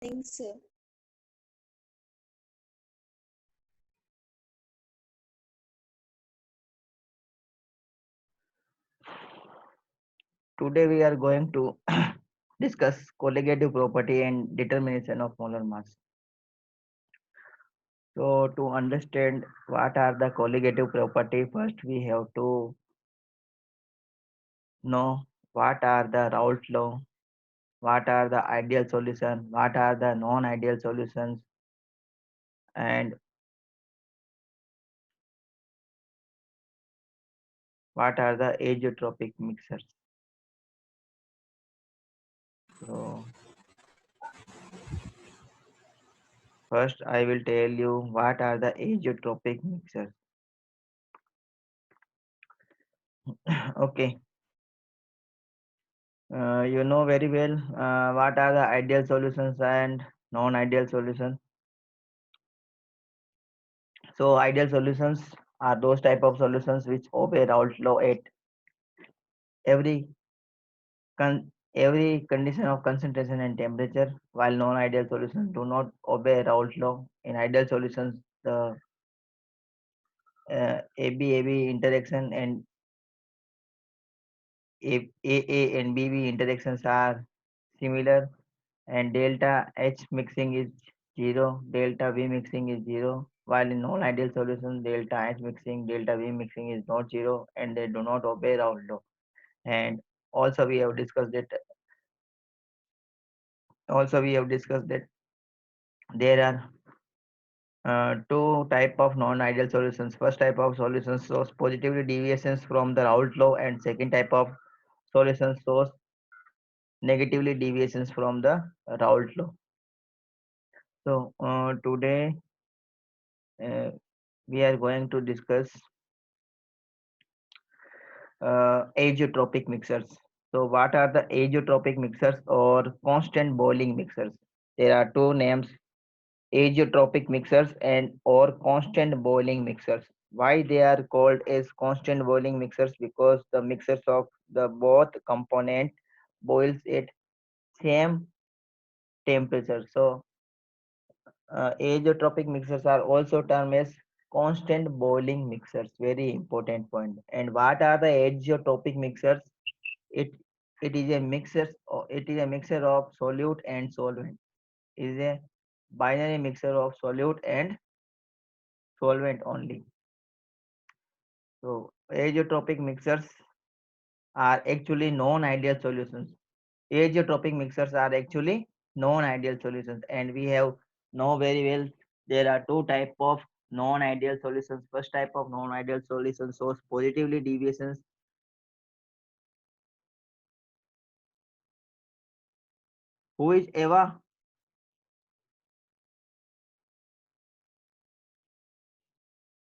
Thanks. Today we are going to discuss colligative property and determination of molar mass. So to understand what are the colligative property, first we have to know what are the Raoult law, what are the ideal solution, what are the non-ideal solutions, and what are the azeotropic mixers. So first I will tell you what are the azeotropic mixers. Okay, you know very well what are the ideal solutions and non-ideal solutions. So ideal solutions are those type of solutions which obey Raoult law at every every condition of concentration and temperature, while non-ideal solutions do not obey Raoult law. In ideal solutions, the AB-AB interaction and AA and BB interactions are similar, and delta H mixing is 0, delta V mixing is 0, while in non-ideal solution, delta H mixing, delta V mixing is not 0, and they do not obey Raoult law. And also we have discussed that there are two type of non-ideal solutions. First type of solutions shows positively deviations from the Raoult law, and second type of solution shows negatively deviations from the Raoult law. So today uh, we are going to discuss azeotropic mixers. So what are the azeotropic mixers or constant boiling mixers? There are two names: azeotropic mixers and or constant boiling mixers. Why they are called as constant boiling mixers? Because the mixers of the both component boils at same temperature. So azeotropic mixers are also termed as constant boiling mixers. Very important point. And what are the azeotropic mixers? It it is a mixture of solute and solvent. It is a binary mixture of solute and solvent only. So azeotropic mixers are actually non-ideal solutions. Azeotropic mixers are actually non-ideal solutions, and we have know very well there are two type of non-ideal solutions. First type of non-ideal solution shows positively deviations. Who is Eva?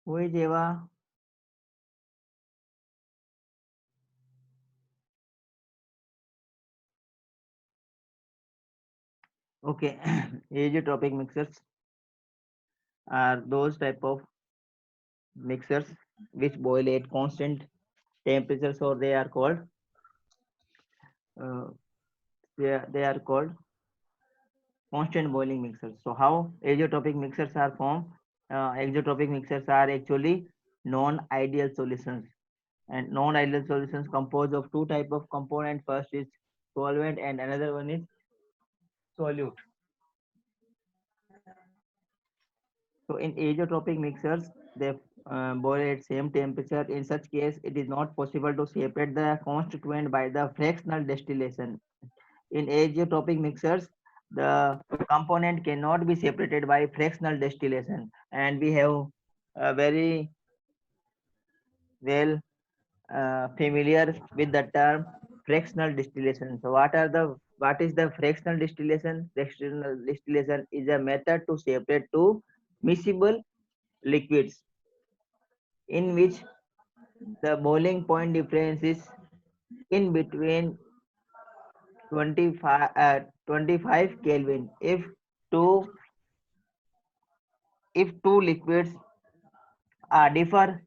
Who is Eva? Okay, azeotropic mixers are those type of mixers which boil at constant temperature, so uh, they are called constant boiling mixers. So how azeotropic mixers are formed? Exotropic mixers are actually non-ideal solutions, and non-ideal solutions composed of two type of component. First is solvent and another one is solute. So in azeotropic mixers, they boil at same temperature. In such case, it is not possible to separate the constituent by the fractional distillation. In azeotropic mixers, the component cannot be separated by fractional distillation, and we have a very well familiar with the term fractional distillation. So what is the fractional distillation? Fractional distillation is a method to separate two miscible liquids in which the boiling point difference is in between 25 Kelvin. Two if two liquids differ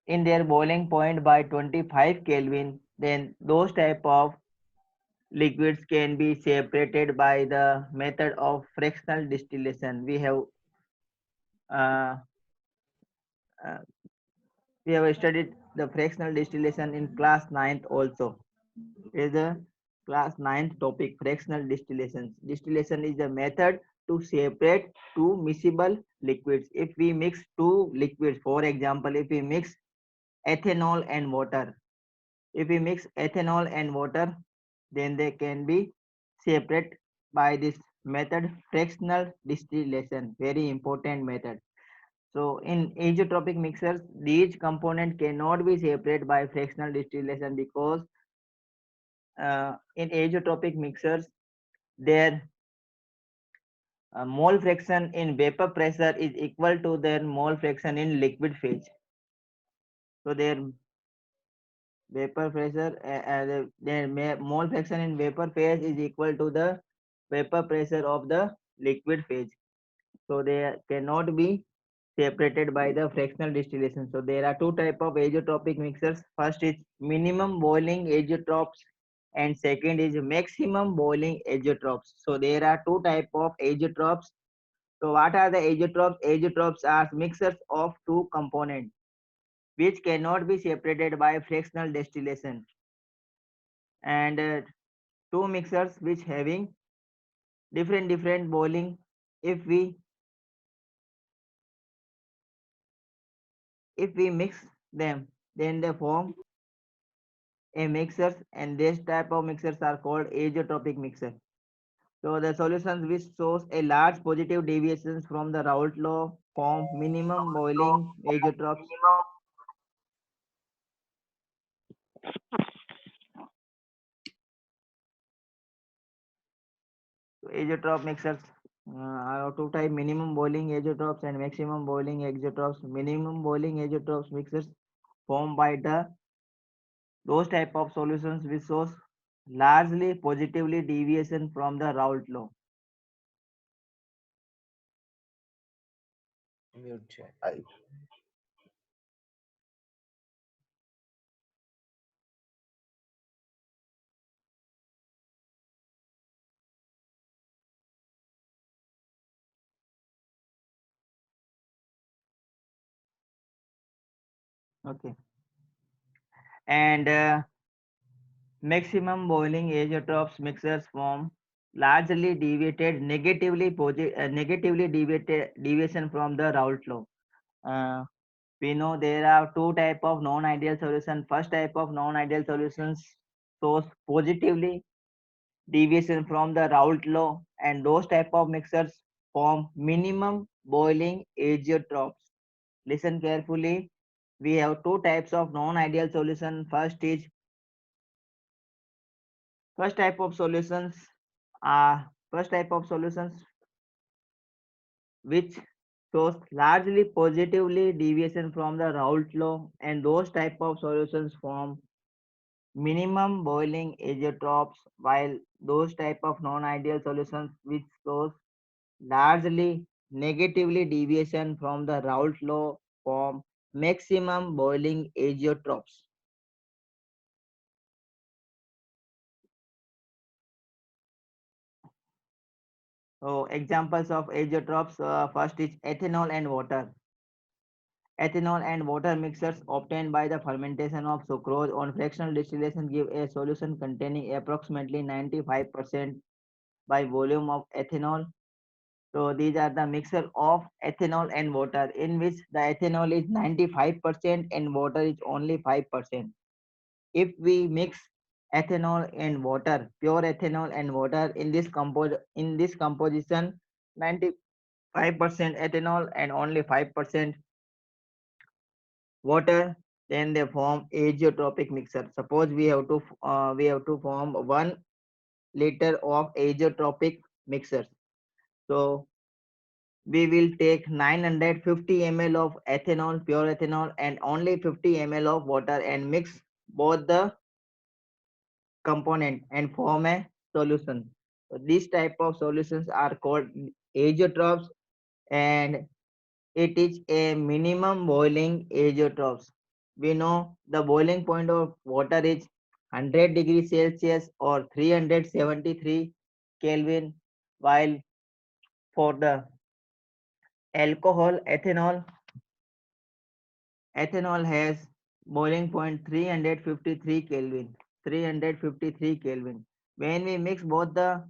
in their boiling point by 25 Kelvin, then those type of liquids can be separated by the method of fractional distillation. Uh, uh, we have studied the fractional distillation in class ninth also. Is the class ninth topic, fractional distillation. Distillation is the method to separate two miscible liquids. If we mix two liquids, for example, if we mix ethanol and water, then they can be separate by this method, fractional distillation. Very important method. So in azeotropic mixers, these components cannot be separated by fractional distillation because in azeotropic mixers, their mole fraction in vapor pressure is equal to their mole fraction in liquid phase. So their vapor pressure, their mole fraction in vapor phase is equal to the vapor pressure of the liquid phase. So they cannot be separated by the fractional distillation. So there are two type of azeotropic mixers. First is minimum boiling azeotropes and second is maximum boiling azeotropes. So there are two type of azeotropes. So what are the azeotropes? Azeotropes are mixers of two components which cannot be separated by fractional distillation, and two mixers which having different boiling. If we mix them, then they form a mixers, and this type of mixers are called azeotropic mixer. So the solutions which shows a large positive deviations from the Raoult law form minimum boiling azeotropes. So azeotrope mixers are two type: minimum boiling azeotropes and maximum boiling azeotropes. Minimum boiling azeotropes mixers formed by the those type of solutions which shows largely positively deviation from the Raoult law. Mute. I. Okay. And maximum boiling azeotropes mixers form largely negatively deviated deviation from the Raoult law. Uh, we know there are two type of non-ideal solution. First type of non-ideal solutions shows positively deviation from the Raoult law, and those type of mixers form minimum boiling azeotropes. Listen carefully. We have two types of non-ideal solution. First type of solutions first type of solutions which shows largely positively deviation from the Raoult law, and those type of solutions form minimum boiling azeotropes, while those type of non-ideal solutions which shows largely negatively deviation from the Raoult law form maximum boiling azeotropes. So examples of azeotropes, first is ethanol and water. Ethanol and water mixtures obtained by the fermentation of sucrose on fractional distillation give a solution containing approximately 95% by volume of ethanol. So these are the mixture of ethanol and water in which the ethanol is 95% and water is only 5%. If we mix ethanol and water, pure ethanol and water in this composition, 95% ethanol and only 5% water, then they form azeotropic mixture. Suppose we have to form 1 liter of azeotropic mixture. So we will take 950 ml of ethanol, pure ethanol, and only 50 ml of water and mix both the component and form a solution. So these type of solutions are called azeotropes, and it is a minimum boiling azeotropes. We know the boiling point of water is 100 degrees Celsius or 373 Kelvin, while for the alcohol, ethanol has boiling point 353 Kelvin. 353 Kelvin. When we mix both the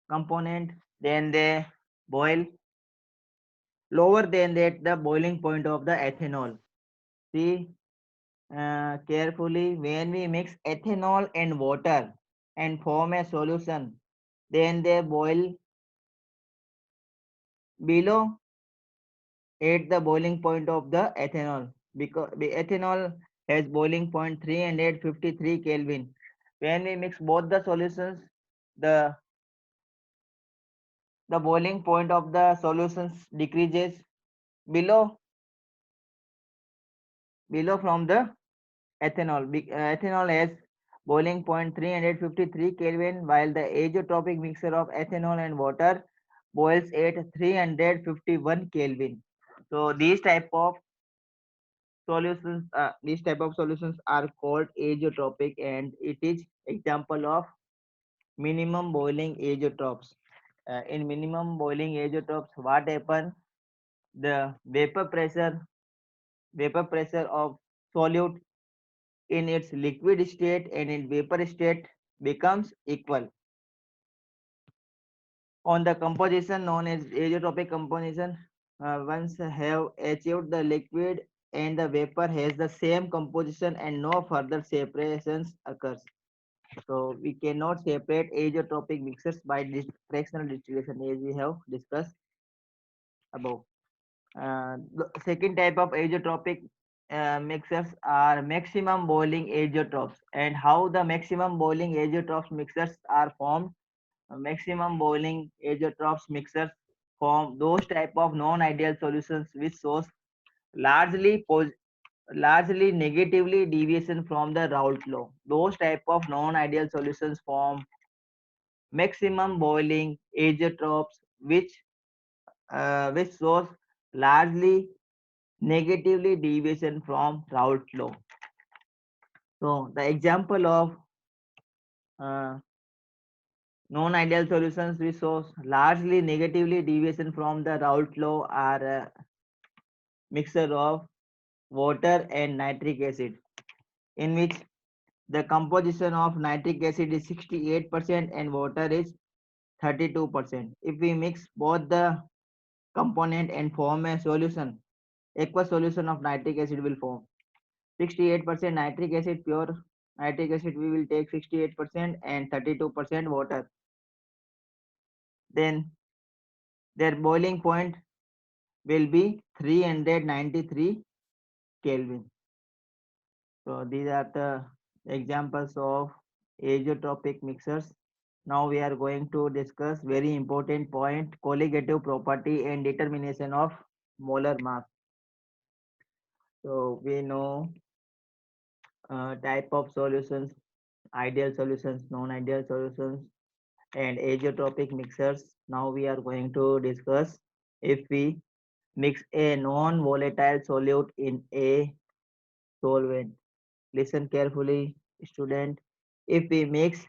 component, then they boil lower than that the boiling point of the ethanol. See carefully, when we mix ethanol and water and form a solution, then they boil below at the boiling point of the ethanol, because the ethanol has boiling point 353 Kelvin. When we mix both the solutions, the the boiling point of the solutions decreases below from the ethanol. Ethanol has boiling point 353 Kelvin, while the azeotropic mixture of ethanol and water boils at 351 Kelvin. So these type of solutions are called azeotropic, and it is example of minimum boiling azeotropes. In minimum boiling azeotropes, what happen? The vapor pressure of solute in its liquid state and in vapor state becomes equal. On the composition known as azeotropic composition, once have achieved the liquid and the vapor has the same composition and no further separations occurs. So we cannot separate azeotropic mixtures by fractional distillation as we have discussed above. The second type of azeotropic mixers are maximum boiling azeotropes, and how the maximum boiling azeotropes mixers are formed. Maximum boiling azeotropes mixers form those type of non-ideal solutions which shows largely largely negatively deviation from the Raoult law. Those type of non-ideal solutions form maximum boiling azeotropes which shows largely negatively deviation from Raoult law. So the example of uh, non-ideal solutions which shows largely negatively deviation from the Raoult law are a mixture of water and nitric acid, in which the composition of nitric acid is 68% and water is 32%. If we mix both the component and form a solution, aqueous solution of nitric acid will form. 68% nitric acid, pure nitric acid we will take 68% and 32% water. Then their boiling point will be 393 Kelvin. So these are the examples of azeotropic mixers. Now we are going to discuss very important point, colligative property and determination of molar mass. So we know type of solutions, ideal solutions, non-ideal solutions, and azeotropic mixers. Now we are going to discuss if we mix a non-volatile solute in a solvent. Listen carefully, student. If we mix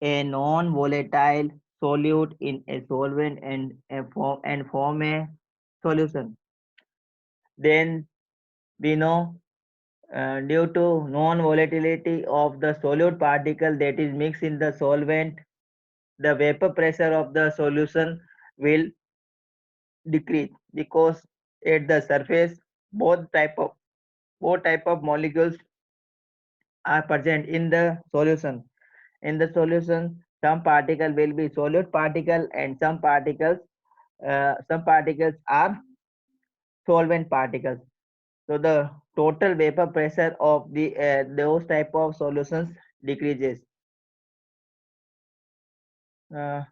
a non-volatile solute in a solvent and form a solution, then we know due to non-volatility of the solute particle that is mixed in the solvent, the vapor pressure of the solution will decrease, because at the surface both type of molecules are present in the solution. In the solution, some particle will be solute particle and some particles are solvent particles. So the total vapor pressure of the those type of solutions decreases. Uh,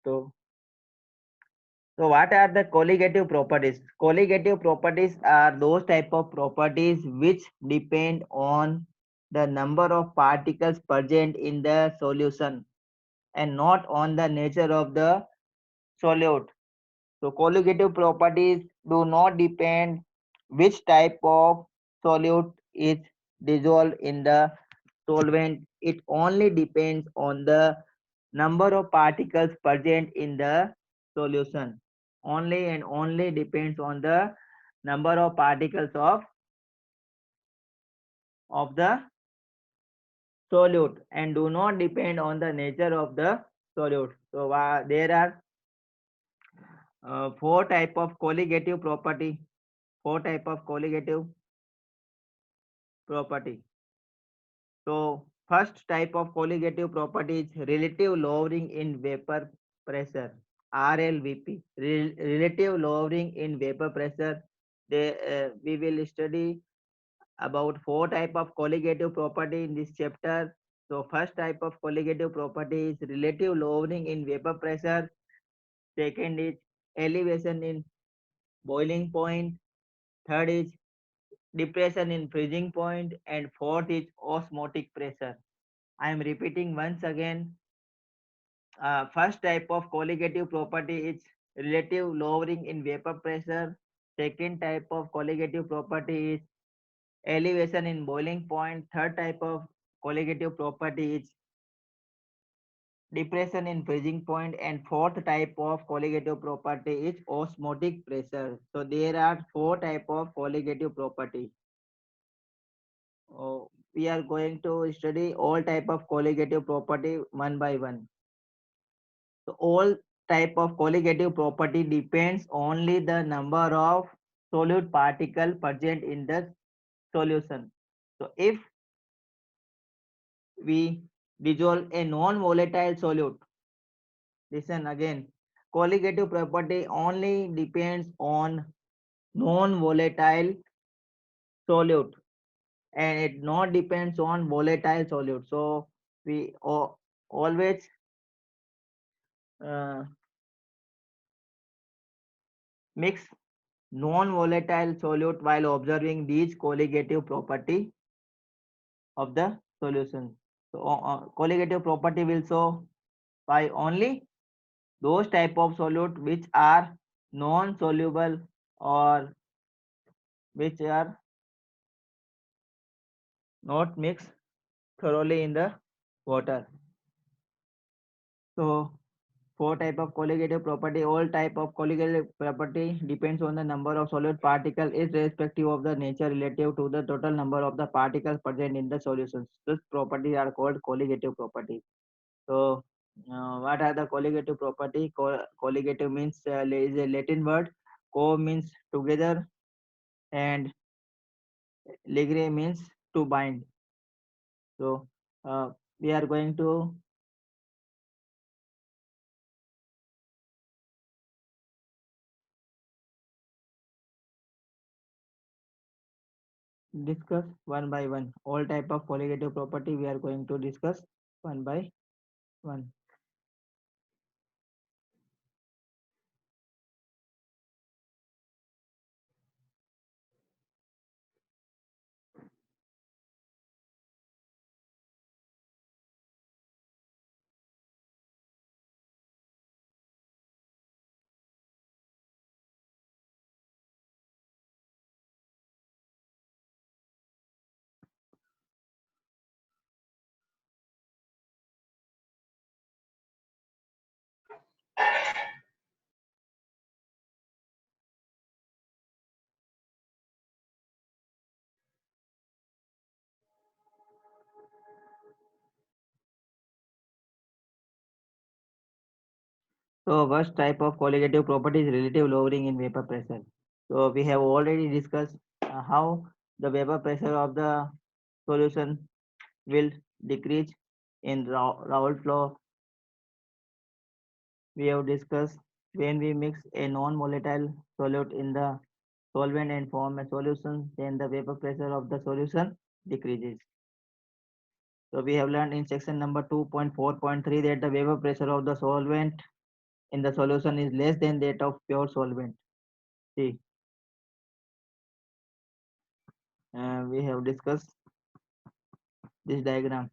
so So what are the colligative properties? Colligative properties are those type of properties which depend on the number of particles present in the solution and not on the nature of the solute. So colligative properties do not depend which type of solute is dissolved in the solvent, it only depends on the number of particles present in the solution. Only and only depends on the number of particles of the solute and do not depend on the nature of the solute. So there are four type of colligative property. Four type of colligative property. So first type of colligative property is relative lowering in vapor pressure, RLVP. Relative lowering in vapor pressure. We will study about four type of colligative property in this chapter. So first type of colligative property is relative lowering in vapor pressure. Second is elevation in boiling point. Third is depression in freezing point, and fourth is osmotic pressure. I am repeating once again. First type of colligative property is relative lowering in vapor pressure. Second type of colligative property is elevation in boiling point. Third type of colligative property is depression in freezing point, and fourth type of colligative property is osmotic pressure. So there are four type of colligative property. We are going to study all type of colligative property one by one. So all type of colligative property depends only the number of solute particle present in the solution. So if we dissolve a non-volatile solute, listen again, colligative property only depends on non-volatile solute and it not depends on volatile solute. So we always uh, mix non-volatile solute while observing these colligative property of the solution. So colligative property will show by only those type of solute which are non-soluble or which are not mixed thoroughly in the water. So four type of colligative property. All type of colligative property depends on the number of solute particles irrespective of the nature relative to the total number of the particles present in the solutions. These properties are called colligative properties. So what are the colligative property? Colligative means is a Latin word. Co means together and ligare means to bind. So we are going to discuss one by one. All type of colligative property we are going to discuss one by one. So first type of colligative property is relative lowering in vapor pressure. So we have already discussed how the vapor pressure of the solution will decrease in Raoult flow. We have discussed when we mix a non-volatile solute in the solvent and form a solution, then the vapor pressure of the solution decreases. So we have learned in section number 2.4.3 that the vapor pressure of the solvent in the solution is less than that of pure solvent. See, we have discussed this diagram.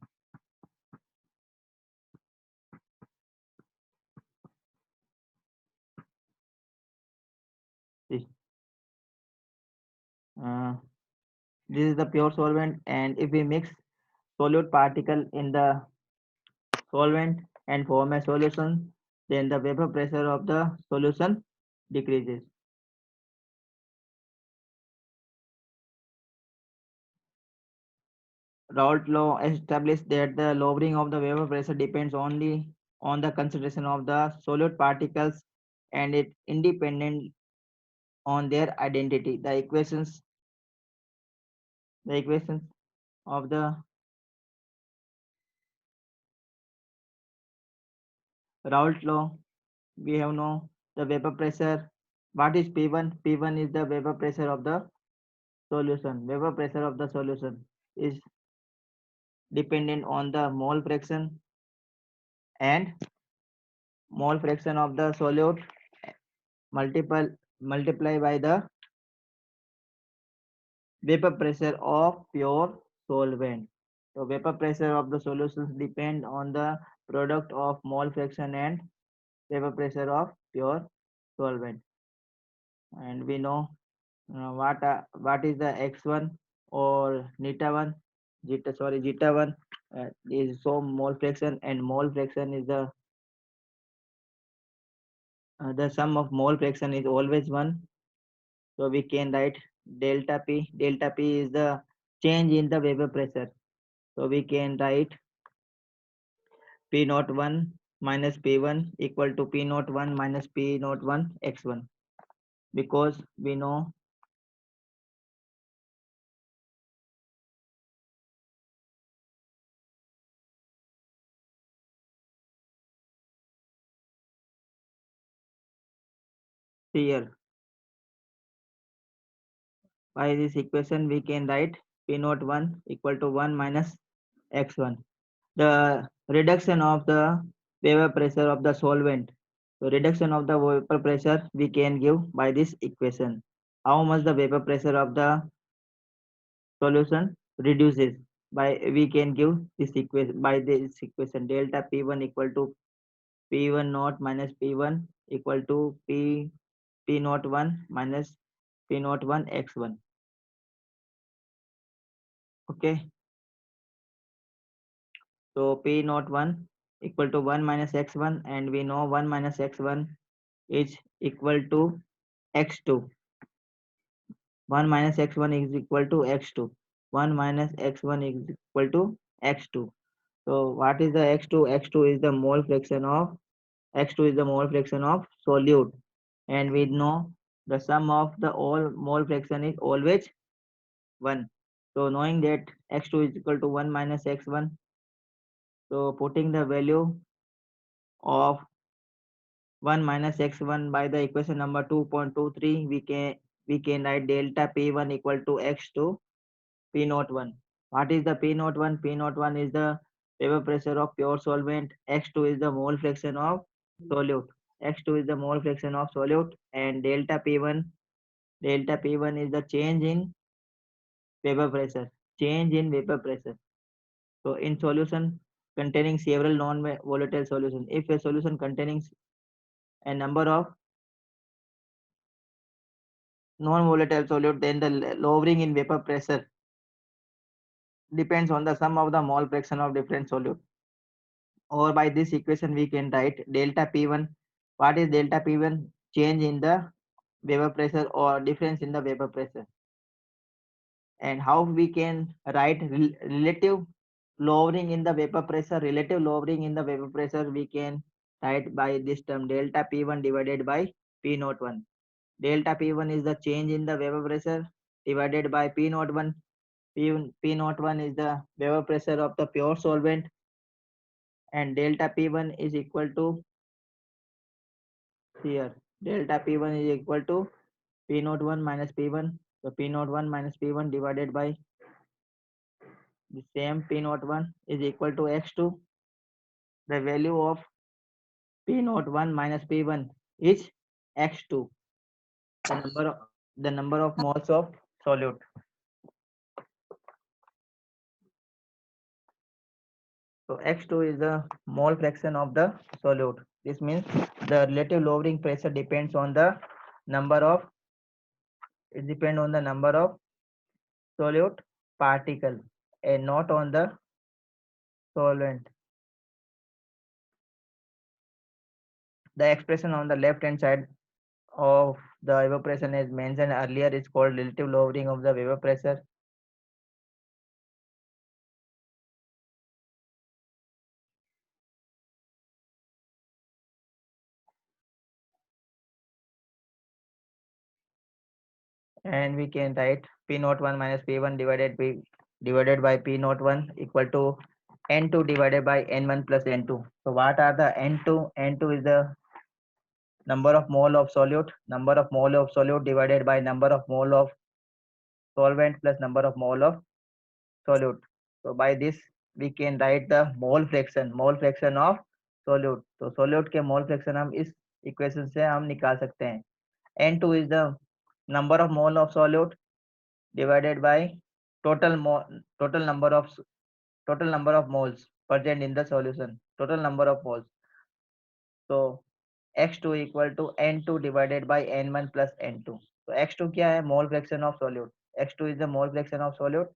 See, uh, this is the pure solvent, and if we mix solute particle in the solvent and form a solution, then the vapor pressure of the solution decreases. Raoult law established that the lowering of the vapor pressure depends only on the concentration of the solute particles and it independent on their identity. The equations of the Raoult law, we have know the vapor pressure. What is P1? P1 is the vapor pressure of the solution. Vapor pressure of the solution is dependent on the mole fraction and mole fraction of the solute multiple multiply by the vapor pressure of pure solvent. So vapor pressure of the solutions depend on the product of mole fraction and vapor pressure of pure solvent. And we know what is the x1 or neta 1 zeta 1 is so mole fraction and mole fraction is the sum of mole fraction is always 1. So we can write delta p. Delta p is the change in the vapor pressure. So we can write p naught 1 minus p1 equal to p naught 1 minus p naught 1 x1, because we know here by this equation we can write p naught 1 equal to 1 minus x1. The reduction of the vapor pressure of the solvent. So reduction of the vapor pressure we can give by this equation. How much the vapor pressure of the solution reduces by, we can give this equation by this equation delta p1 equal to p1 naught minus p1 equal to p naught 1 minus p naught 1 x1. Okay, so p naught 1 equal to 1 minus x1 and we know 1 minus x1 is equal to x2. 1 minus x1 is equal to x2. 1 minus x1 is equal to x2. So what is the x2? X2 is the mole fraction of solute, and we know the sum of the all mole fraction is always 1. So knowing that x2 is equal to 1 minus x1, so putting the value of 1 minus x1 by the equation number 2.23, we can write delta p1 equal to x2 p naught 1. What is the p naught 1? P naught 1 is the vapor pressure of pure solvent. X2 is the mole fraction of solute. X2 is the mole fraction of solute, and delta p1 is the change in vapor pressure. Change in vapor pressure. So in solution containing several non-volatile solutions, if a solution containing a number of non-volatile solute, then the lowering in vapor pressure depends on the sum of the mole fraction of different solute. Or by this equation we can write delta p1. What is delta p1? Change in the vapor pressure or difference in the vapor pressure. And how we can write relative lowering in the vapor pressure? Relative lowering in the vapor pressure we can write by this term delta p1 divided by p naught 1. Delta p1 is the change in the vapor pressure divided by p naught 1. P naught 1 is the vapor pressure of the pure solvent, and delta p1 is equal to here delta p1 is equal to p naught 1 minus p1. So p naught 1 minus p1 divided by the same p naught 1 is equal to x2. The value of p naught 1 minus p1 is x2, the number of moles of solute. So x2 is the mole fraction of the solute. This means the relative lowering pressure depends on the number of solute particle and not on the solvent. The expression on the left hand side of the evaporation as mentioned earlier is called relative lowering of the vapor pressure. And we can write P naught 1 minus P1 divided by P naught 1 equal to N2 divided by N1 plus N2. So what are the N2? N2 is the number of mole of solute. Number of mole of solute divided by number of mole of solvent plus number of mole of solute. So by this we can write the mole fraction of solute. तो solute के mole fraction हम इस equation से हम निकाल सकते हैं. N2 is the number of mole of solute divided by total total number of moles present in the solution. Total number of moles. So x2 equal to n2 divided by n1 plus n2. So x2 क्या है? Mole fraction of solute. x2 is the mole fraction of solute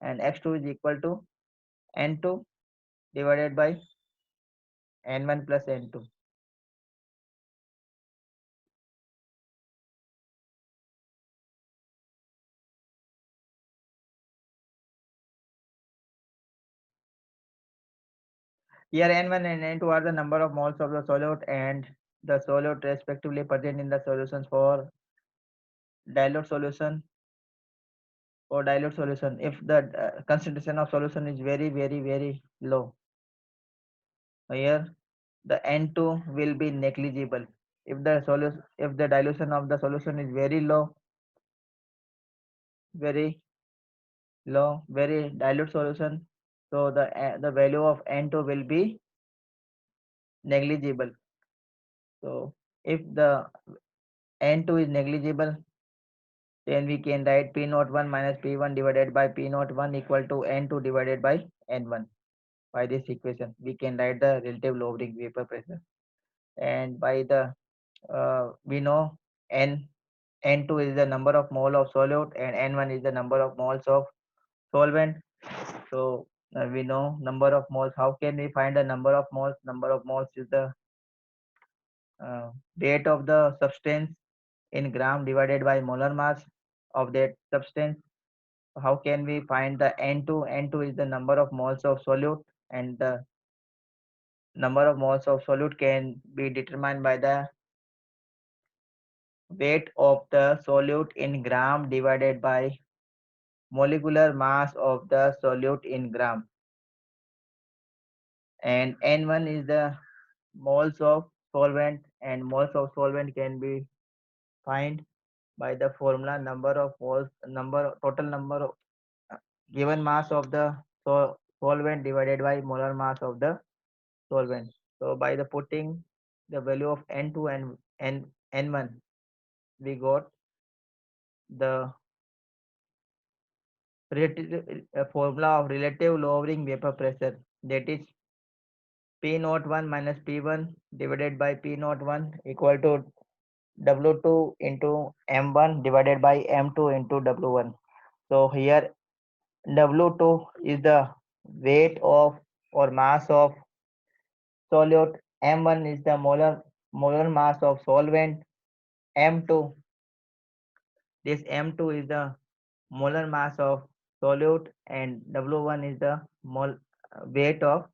and x2 is equal to n2 divided by n1 plus n2. Here n1 and n2 are the number of moles of the solute and the solute respectively present in the solutions for dilute solution. For dilute solution, if the concentration of solution is very low, here the N2 will be negligible. If the dilution of the solution is very very dilute solution, so the value of N2 will be negligible. So if the N2 is negligible, then we can write P naught 1 minus P1 divided by P naught 1 equal to N2 divided by N1. By this equation, we can write the relative lowering vapor pressure. And by the we know N2 is the number of mole of solute and N1 is the number of moles of solvent. So we know number of moles. How can we find the number of moles? Number of moles is the weight of the substance in gram divided by molar mass of that substance. How can we find the N2? N2 is the number of moles of solute and the number of moles of solute can be determined by the weight of the solute in gram divided by molecular mass of the solute in gram. And N1 is the moles of solvent and moles of solvent can be find by the formula number of moles total number of given mass of the solvent divided by molar mass of the solvent. So by the putting the value of N2 and N1, we got the formula of relative lowering vapor pressure, that is P naught 1 minus P1 divided by P naught 1 equal to W2 into M1 divided by M2 into W1. So here W2 is the weight of or mass of solute, M1 is the molar mass of solvent, M2, this M2 is the molar mass of solute and W1 is the weight of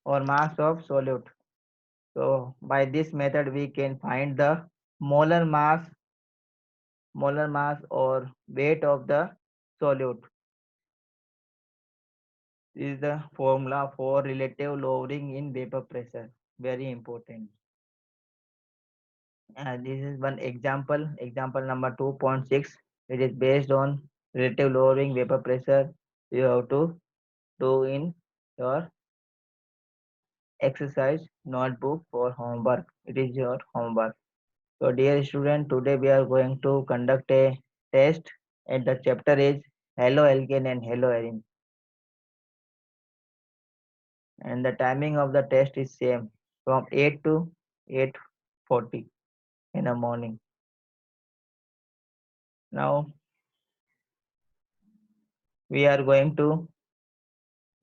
or mass of solute. So by this method we can find the molar mass or weight of the solute. This is the formula for relative lowering in vapor pressure. Very important. This is one example number 2.6. It is based on relative lowering vapor pressure. You have to do in your exercise notebook for homework. It is your homework. So dear student, today we are going to conduct a test and the chapter is haloalkane and haloarine. And the timing of the test is same from 8 to 8:40 in the morning. Now we are going to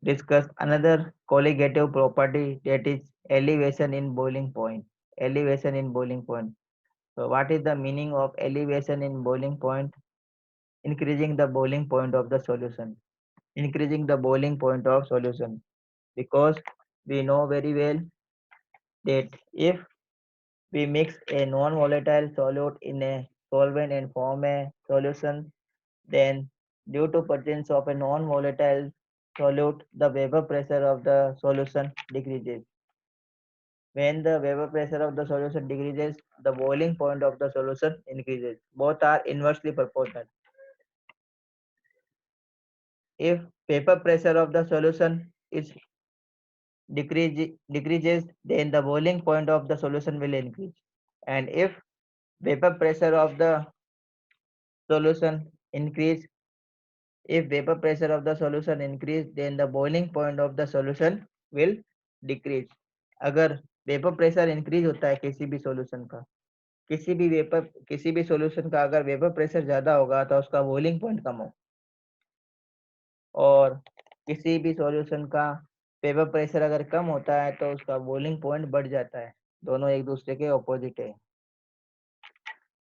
discuss another colligative property, that is elevation in boiling point. Elevation in boiling point. So what is the meaning of elevation in boiling point? Increasing the boiling point of the solution. Increasing the boiling point of solution. Because we know very well that if we mix a non-volatile solute in a solvent and form a solution, then due to presence of a non-volatile solute, the vapor pressure of the solution decreases. When the vapor pressure of the solution decreases, the boiling point of the solution increases. Both are inversely proportional. If vapor pressure of the solution is decreases, then the boiling point of the solution will increase. And if vapor pressure of the solution increase, if vapor pressure of the solution increase, then the boiling point of the solution will decrease. अगर vapour pressure increase होता है किसी भी solution का, किसी भी solution का अगर वेपर प्रेशर ज्यादा होगा तो उसका बॉइलिंग पॉइंट कम हो, और किसी भी सॉल्यूशन का वेपर प्रेशर अगर कम होता है तो उसका बॉइलिंग पॉइंट बढ़ जाता है. दोनों एक दूसरे के ऑपोजिट है.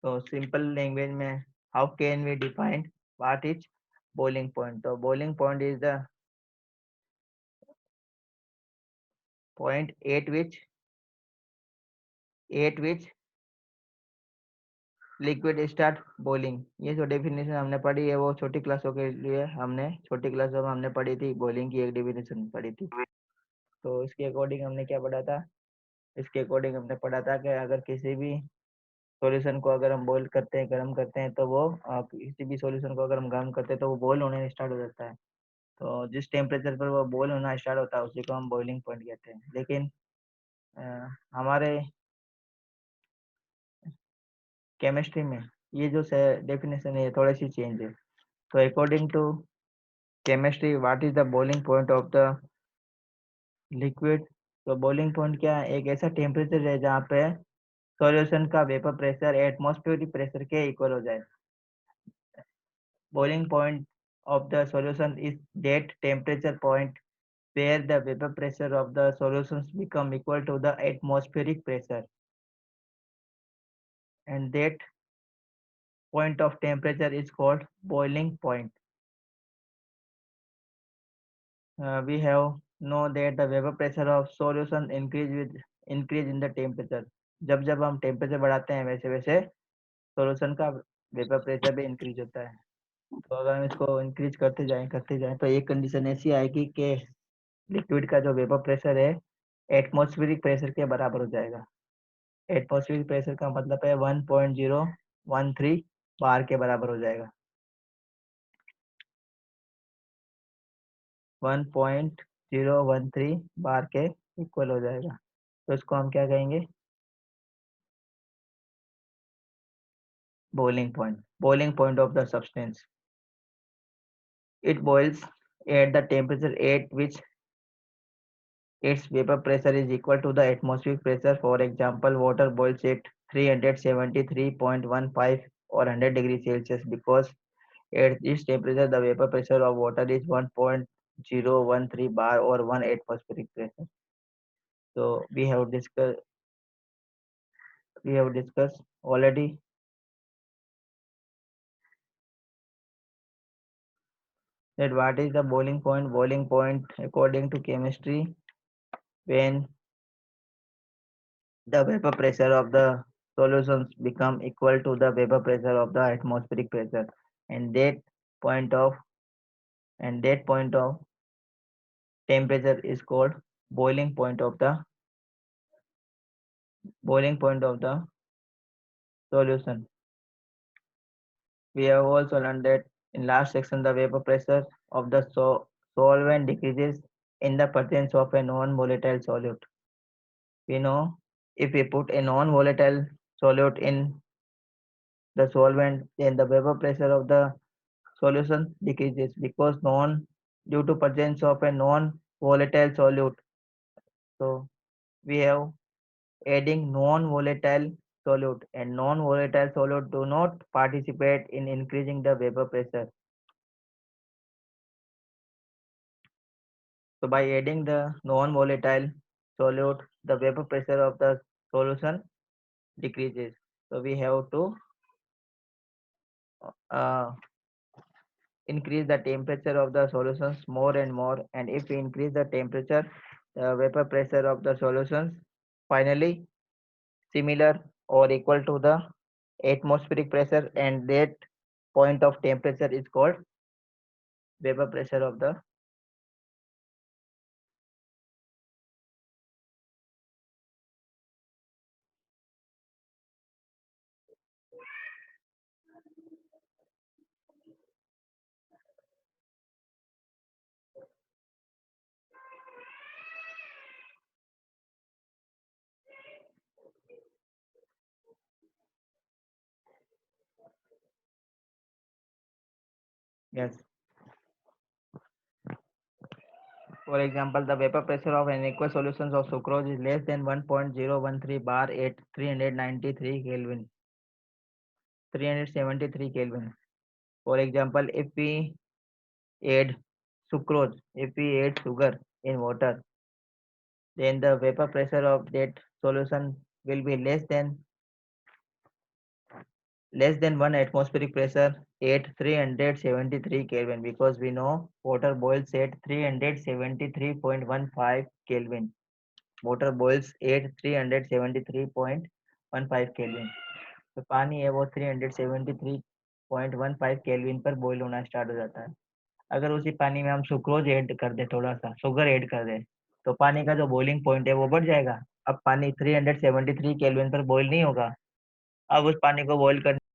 तो सिंपल लैंग्वेज में how can we define what is boiling point? So boiling point is the point at which liquid start boiling. ये जो डेफिनेशन हमने पढ़ी है वो छोटी क्लासों के लिए हमने छोटी क्लासों में हमने पढ़ी थी, बॉइलिंग की एक डेफिनेशन पढ़ी थी. तो इसके अकॉर्डिंग हमने क्या पढ़ा था? इसके अकॉर्डिंग हमने पढ़ा था कि अगर किसी भी सॉल्यूशन को अगर हम बॉईल करते हैं, गर्म करते हैं, तो वो किसी भी सॉल्यूशन को अगर हम गर्म करते हैं तो वो बॉईल होने स्टार्ट हो जाता है. तो जिस टेम्परेचर पर वो बॉईल होना स्टार्ट होता है उसी को हम बॉइलिंग पॉइंट कहते हैं. लेकिन हमारे केमिस्ट्री में ये जो डेफिनेशन है थोड़ी सी चेंज है. तो according to chemistry, what is the boiling point of the liquid? तो बॉइलिंग पॉइंट क्या है? एक ऐसा टेम्परेचर है जहाँ पे सॉल्यूशन का वेपर प्रेशर एटमॉस्फेरिक प्रेशर के इक्वल हो जाए. Boiling point of the solution is that temperature point where the vapor pressure of the solutions become equal to the atmospheric pressure, and that point of temperature is called boiling point. We have know that the vapor pressure of solution increase in the temperature. जब जब हम temperature बढ़ाते हैं वैसे वैसे solution का vapour pressure भी increase होता है. तो अगर हम इसको इंक्रीज करते जाएं तो एक कंडीशन ऐसी आएगी कि लिक्विड का जो वेपर प्रेशर है एटमॉस्फेरिक प्रेशर के बराबर हो जाएगा. एटमॉस्फेरिक प्रेशर का मतलब है 1.013 बार के बराबर हो जाएगा. 1.013 बार के इक्वल हो जाएगा. तो इसको हम क्या कहेंगे? boiling point of the substance. It boils at the temperature at which its vapor pressure is equal to the atmospheric pressure. For example, water boils at 373.15 or 100 degrees Celsius because at this temperature the vapor pressure of water is 1.013 bar or 1 atmospheric pressure. So we have discussed already that what is the boiling point. Boiling point according to chemistry, when the vapor pressure of the solutions become equal to the vapor pressure of the atmospheric pressure, and point of that point of temperature is called boiling point of the boiling point of the solution. We have also learned that in last section the vapor pressure of the solvent decreases in the presence of a non-volatile solute. We know if we put a non-volatile solute in the solvent, then the vapor pressure of the solution decreases because due to presence of a non-volatile solute. So we have adding non-volatile solute, and non-volatile solute do not participate in increasing the vapor pressure. So by adding the non-volatile solute, the vapor pressure of the solution decreases. So we have to uh, increase the temperature of the solutions more and more, and if we increase the temperature, the vapor pressure of the solutions finally similar or equal to the atmospheric pressure, and that point of temperature is called vapor pressure of the. Yes. For example, the vapor pressure of an aqueous solution of sucrose is less than 1.013 bar at 393 Kelvin, 373 Kelvin. For example, if we add sucrose, if we add sugar in water, then the vapor pressure of that solution will be less than 1 atmospheric pressure at 373 Kelvin, because we know water boils at 373.15 Kelvin. Water boils at 373.15 Kelvin. तो पानी है वो 373.15 kelvin पर boil होना start हो जाता है। अगर उसी पानी में हम सुक्रोज ऐड कर दें, थोड़ा सा शुगर ऐड कर दें, तो पानी का जो बॉइलिंग पॉइंट है वो बढ़ जाएगा। अब पानी 373 केल्विन पर बॉईल नहीं होगा। अब उस पानी को बॉईल करने